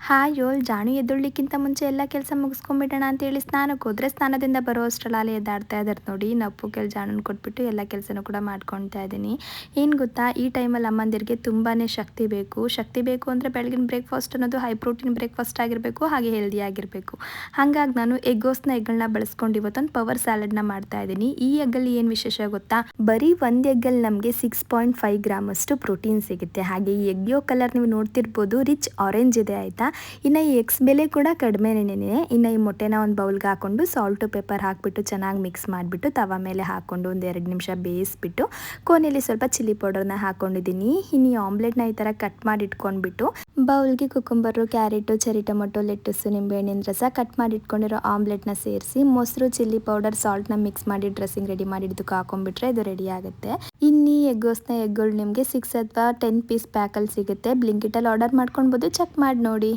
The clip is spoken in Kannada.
ಹಾಯ್ ಓಲ್ ಜಾನು ಎದ್ದೊಳ್ಳಿಕ್ಕಿಂತ ಮುಂಚೆ ಎಲ್ಲ ಕೆಲಸ ಮುಗಿಸ್ಕೊಂಬಿಡೋಣ ಅಂತೇಳಿ ಸ್ನಾನಕ್ಕೆ ಹೋದರೆ ಸ್ನಾನದಿಂದ ಬರೋ ಅಷ್ಟರಲ್ಲಿ ಎದ್ದಾಡ್ತಾ ಇದ್ದಾರೆ ನೋಡಿ. ನಪ್ಪು ಕೆಲ್ ಜಾನನ್ ಕೊಟ್ಬಿಟ್ಟು ಎಲ್ಲ ಕೆಲಸನೂ ಕೂಡ ಮಾಡ್ಕೊಳ್ತಾ ಇದ್ದೀನಿ. ಏನು ಗೊತ್ತಾ, ಈ ಟೈಮಲ್ಲಿ ಅಮ್ಮಂದಿರಿಗೆ ತುಂಬಾ ಶಕ್ತಿ ಬೇಕು ಅಂದರೆ ಬೆಳಗಿನ ಬ್ರೇಕ್ಫಾಸ್ಟ್ ಅನ್ನೋದು ಹೈ ಪ್ರೋಟೀನ್ ಬ್ರೇಕ್ಫಾಸ್ಟ್ ಆಗಿರಬೇಕು, ಹಾಗೆ ಹೆಲ್ದಿ ಆಗಿರಬೇಕು. ಹಾಗಾಗಿ ನಾನು ಎಗ್ಗಳನ್ನ ಬಳಸ್ಕೊಂಡು ಇವತ್ತೊಂದು ಪವರ್ ಸ್ಯಾಲಡ್ನ ಮಾಡ್ತಾ ಇದ್ದೀನಿ. ಈ ಎಗ್ಗಲ್ಲಿ ಏನು ವಿಶೇಷ ಗೊತ್ತಾ, ಬರೀ ಒಂದು ಎಗ್ಗಲ್ಲಿ ನಮಗೆ 6.5 ಗ್ರಾಮ್ ಅಷ್ಟು ಪ್ರೋಟೀನ್ ಸಿಗುತ್ತೆ. ಹಾಗೆ ಈ ಎಗ್ ಯೋ ಕಲರ್ ನೀವು ನೋಡ್ತಿರ್ಬೋದು, ರಿಚ್ ಆರೆಂಜ್ ಇದೆ ಆಯಿತಾ. ಇನ್ನು ಈ ಎಗ್ಸ್ ಬೆಲೆ ಕೂಡ ಕಡಿಮೆನೇ. ಇನ್ನು ಈ ಮೊಟ್ಟೆನ ಒಂದು ಬೌಲ್ಗೆ ಹಾಕ್ಕೊಂಡು ಸಾಲ್ಟು ಪೆಪ್ಪರ್ ಹಾಕಿಬಿಟ್ಟು ಚೆನ್ನಾಗಿ ಮಿಕ್ಸ್ ಮಾಡಿಬಿಟ್ಟು ತವ ಮೇಲೆ ಹಾಕ್ಕೊಂಡು ಒಂದು 2 ನಿಮಿಷ ಬೇಯಿಸ್ಬಿಟ್ಟು ಕೊನೆಯಲ್ಲಿ ಸ್ವಲ್ಪ ಚಿಲ್ಲಿ ಪೌಡರ್ನ ಹಾಕ್ಕೊಂಡಿದ್ದೀನಿ. ಇನ್ನು ಈ ಆಮ್ಲೆಟ್ನ ಈ ಥರ ಕಟ್ ಮಾಡಿ ಇಟ್ಕೊಂಡ್ಬಿಟ್ಟು ಬೌಲ್ಗೆ ಕುಕುಂಬರು, ಕ್ಯಾರೆಟು, ಚೆರಿ ಟೊಮೊಟೊ, ಲೆಟ್ಟುಸು, ನಿಂಬೆಹಣ್ಣಿನ ರಸ, ಕಟ್ ಮಾಡಿ ಇಟ್ಕೊಂಡಿರೋ ಆಮ್ಲೆಟ್ನ ಸೇರಿಸಿ ಮೊಸರು, ಚಿಲ್ಲಿ ಪೌಡರ್, ಸಾಲ್ಟ್ನ ಮಿಕ್ಸ್ ಮಾಡಿ ಡ್ರೆಸ್ಸಿಂಗ್ ರೆಡಿ ಮಾಡಿ ಇದಕ್ಕೆ ಹಾಕೊಂಡ್ಬಿಟ್ರೆ ಇದು ರೆಡಿ ಆಗುತ್ತೆ. ಇನ್ನು ಎಗ್ಗಳು ನಿಮಗೆ 6 ಅಥವಾ 10 ಪೀಸ್ ಪ್ಯಾಕಲ್ಲಿ ಸಿಗುತ್ತೆ. ಬ್ಲಿಂಕಿಟಲ್ಲಿ ಆರ್ಡರ್ ಮಾಡ್ಕೊಳ್ಬೋದು, ಚೆಕ್ ಮಾಡಿ ನೋಡಿ.